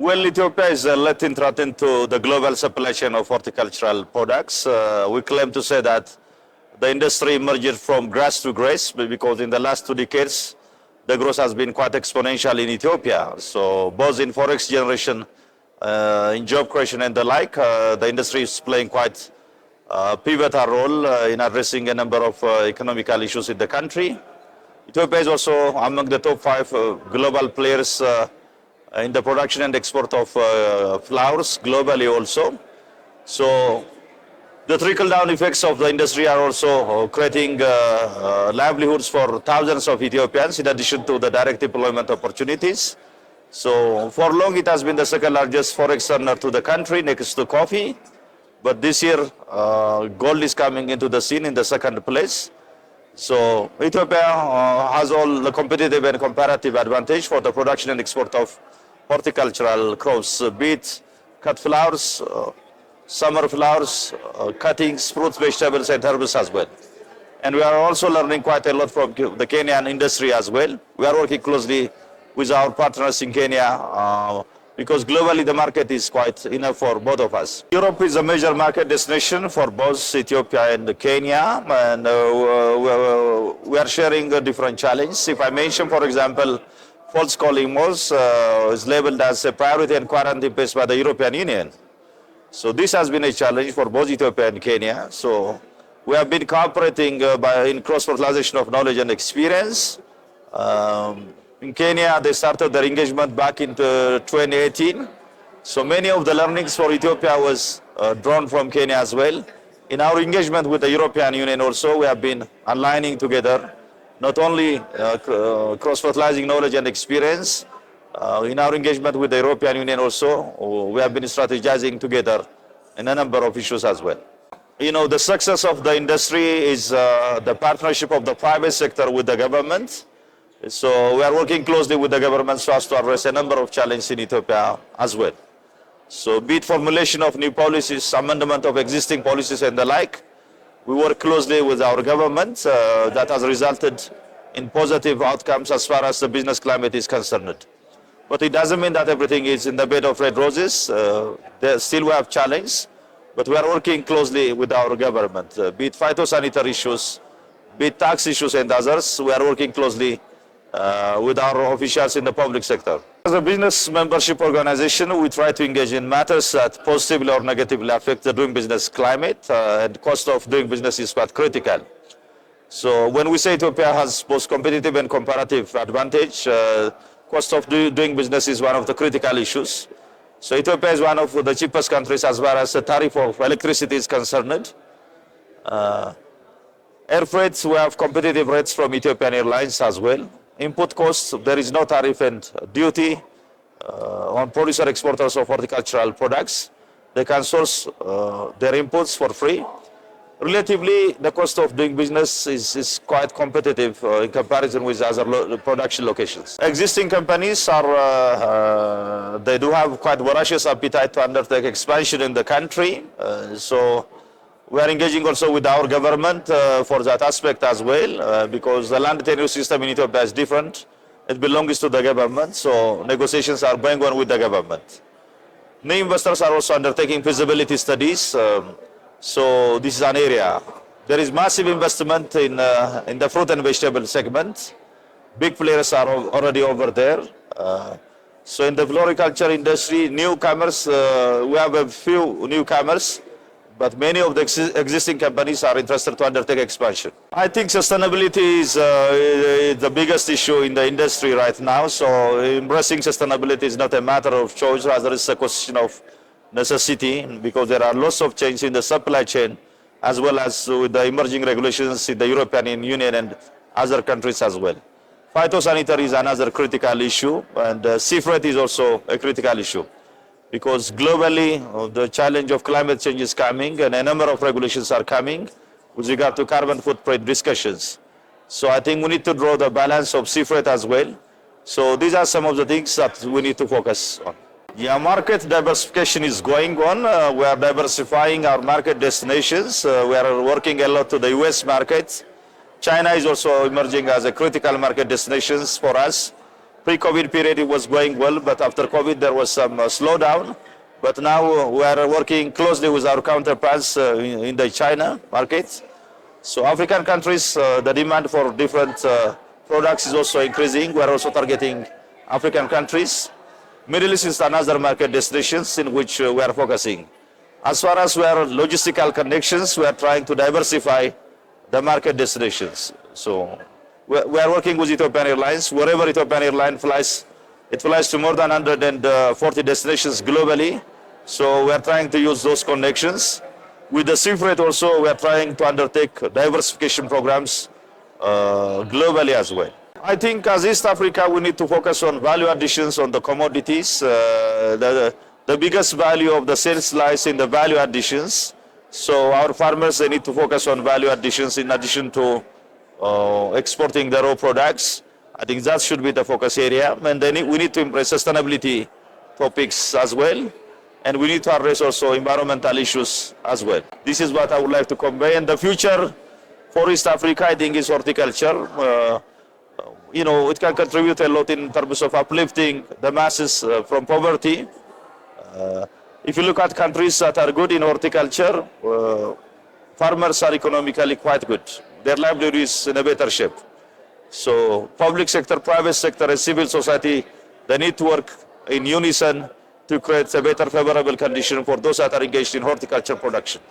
Well, Ethiopia is a let entrant into the global supply chain of horticultural products. We claim to say that the industry emerged from grass to grace because in the last 2 decades, the growth has been quite exponential in Ethiopia. So both in forex generation, in job creation and the like, the industry is playing quite a pivotal role in addressing a number of economical issues in the country. Ethiopia is also among the top 5 global players in the production and export of flowers globally also. So the trickle-down effects of the industry are also creating livelihoods for thousands of Ethiopians in addition to the direct employment opportunities. So for long it has been the second largest forex earner to the country next to coffee. But this year gold is coming into the scene in the second place. So Ethiopia has all the competitive and comparative advantage for the production and export of horticultural crops, be it cut flowers, summer flowers, cuttings, fruits, vegetables and herbs as well. And we are also learning quite a lot from the Kenyan industry as well. We are working closely with our partners in Kenya because globally the market is quite enough for both of us. Europe is a major market destination for both Ethiopia and Kenya, and we are sharing different challenges. If I mention, for example, false Kilimos is labeled as a priority and quarantine based by the European Union. So this has been a challenge for both Ethiopia and Kenya. So we have been cooperating in cross-fertilization of knowledge and experience. In Kenya, they started their engagement back in 2018. So many of the learnings for Ethiopia was drawn from Kenya as well. In our engagement with the European Union also, we have been aligning together, not only cross-fertilizing knowledge and experience. In our engagement with the European Union also, we have been strategizing together in a number of issues as well. You know, the success of the industry is the partnership of the private sector with the government. So we are working closely with the government so as to address a number of challenges in Ethiopia as well. So be it formulation of new policies, amendment of existing policies and the like, we work closely with our government that has resulted in positive outcomes as far as the business climate is concerned. But it doesn't mean that everything is in the bed of red roses. There still we have challenges, but we are working closely with our government. Be it phytosanitary issues, be it tax issues and others, we are working closely with our officials in the public sector. As a business membership organization, we try to engage in matters that positively or negatively affect the doing business climate, and cost of doing business is quite critical. So when we say Ethiopia has both competitive and comparative advantage, cost of doing business is one of the critical issues. So Ethiopia is one of the cheapest countries as far as the tariff of electricity is concerned. Air freights, we have competitive rates from Ethiopian Airlines as well. Input costs, there is no tariff and duty on producer exporters of horticultural products. They can source their inputs for free. Relatively, the cost of doing business is quite competitive in comparison with other production locations. Existing companies are, they do have quite voracious appetite to undertake expansion in the country. So we are engaging also with our government for that aspect as well, because the land tenure system in Ethiopia is different. It belongs to the government, so negotiations are going on with the government. New investors are also undertaking feasibility studies. So this is an area. There is massive investment in the fruit and vegetable segment. Big players are already over there. So in the floriculture industry, newcomers, we have a few newcomers, but many of the existing companies are interested to undertake expansion. I think sustainability is the biggest issue in the industry right now. So embracing sustainability is not a matter of choice, rather it's a question of necessity, because there are lots of changes in the supply chain, as well as with the emerging regulations in the European Union and other countries as well. Phytosanitary is another critical issue, and sea freight is also a critical issue, because globally the challenge of climate change is coming and a number of regulations are coming with regard to carbon footprint discussions. So I think we need to draw the balance of sea freight as well. So these are some of the things that we need to focus on. Yeah, market diversification is going on. We are diversifying our market destinations. We are working a lot to the US market. China is also emerging as a critical market destination for us. Pre-COVID period, it was going well, but after COVID, there was some slowdown. But now we are working closely with our counterparts in the China market. So African countries, the demand for different products is also increasing. We are also targeting African countries. Middle East is another market destinations in which we are focusing. As far as we are logistical connections, we are trying to diversify the market destinations. So we are working with Ethiopian Airlines. Wherever Ethiopian Airlines flies, it flies to more than 140 destinations globally. So we are trying to use those connections. With the sea freight also, we are trying to undertake diversification programs globally as well. I think as East Africa, we need to focus on value additions on the commodities. The biggest value of the sales lies in the value additions. So our farmers, they need to focus on value additions in addition to exporting the raw products. I think that should be the focus area. And then we need to embrace sustainability topics as well. And we need to address also environmental issues as well. This is what I would like to convey. And the future for East Africa, I think, is horticulture. It can contribute a lot in terms of uplifting the masses from poverty. If you look at countries that are good in horticulture, farmers are economically quite good. Their livelihood is in a better shape. So public sector, private sector, and civil society, they need to work in unison to create a better favorable condition for those that are engaged in horticulture production.